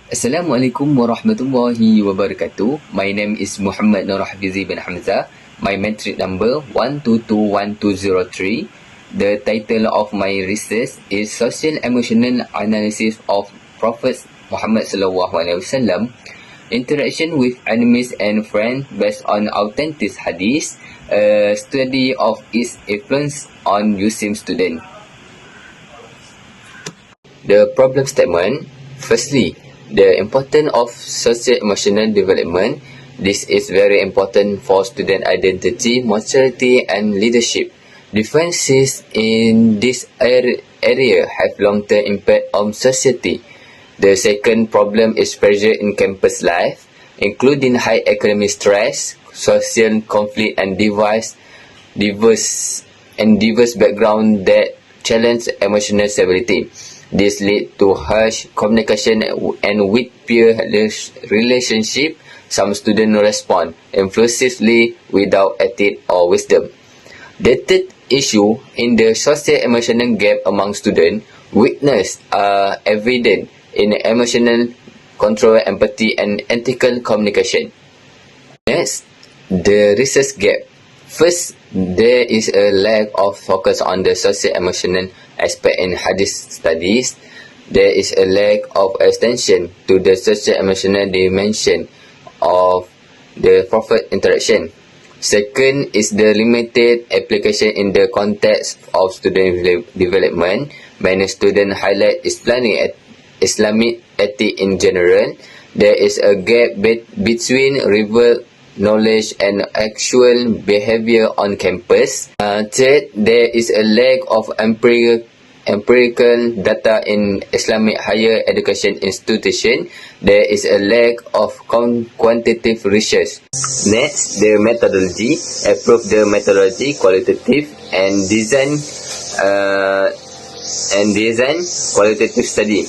Assalamualaikum warahmatullahi wabarakatuh. My name is Muhammad Nur Hafizi bin Hamzah. My metric number 1221203. The title of my research is Social Emotional Analysis of Prophet Muhammad sallallahu alaihi wasallam. Interaction with enemies and friends based on authentic hadith. A study of its influence on Muslim student. The problem statement. Firstly, the importance of socio-emotional development. This is very important for student identity, maturity, and leadership. Differences in this area have long-term impact on society. The second problem is pressure in campus life, including high academic stress, social conflict, and diverse background that challenge emotional stability. This leads to harsh communication and weak peer relationship. Some students respond impulsively without ethics or wisdom. The third issue in the socio-emotional gap among students, weakness are evident in emotional control, empathy, and ethical communication. Next, the research gap. First, there is a lack of focus on the socio-emotional aspect in hadith studies. There is a lack of attention to the socio-emotional dimension of the prophet interaction. Second is the limited application in the context of student development. Many students highlight Islamic ethics in general. There is a gap between revealed knowledge and actual behavior on campus. Third, there is a lack of empirical data in Islamic higher education institution. There is a lack of quantitative research. Next, the methodology. Approve the methodology, qualitative and design qualitative study.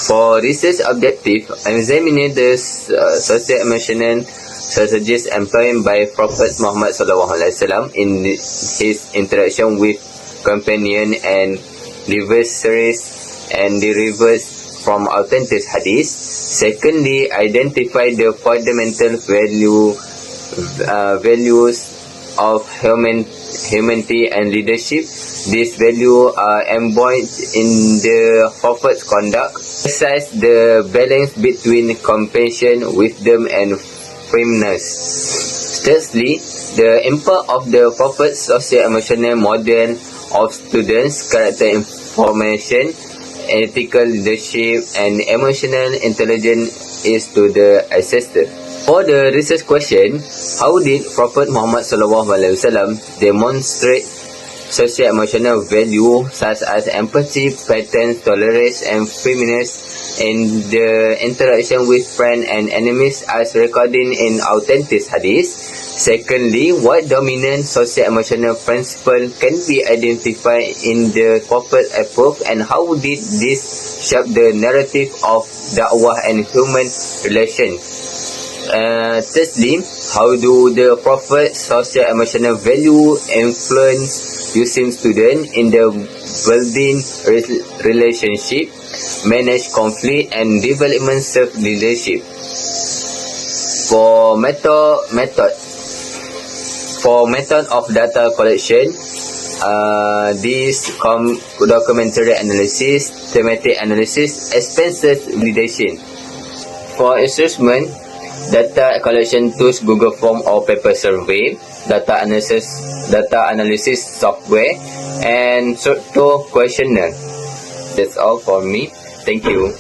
For research objective, examine the socio-emotional strategies employed by Prophet Muhammad sallallahu alaihi wasallam in his interaction with companion and adversaries and derived from authentic hadith. Secondly, identify the fundamental values of humanity and leadership. These values are embodied in the Prophet's conduct. Emphasize the balance between compassion, wisdom, and firmness. Thirdly, the impact of the Prophet's socio-emotional model of students' character information, ethical leadership, and emotional intelligence is to the assessor. For the research question, how did Prophet Muhammad sallallahu alaihi wasallam demonstrate socio-emotional value such as empathy, patience, tolerance, and firmness in the interaction with friends and enemies as recorded in authentic hadith? Secondly, what dominant socio-emotional principle can be identified in the Prophet approach, and how did this shape the narrative of da'wah and human relations? Thirdly, how do the Prophet's socio-emotional value influence Muslim students in the building relationship, manage conflict, and development self-leadership? For method of data collection, this documentary analysis, thematic analysis, expenses validation. For assessment, data collection tools, Google Form or paper survey, data analysis software, and short questionnaire. That's all for me. Thank you.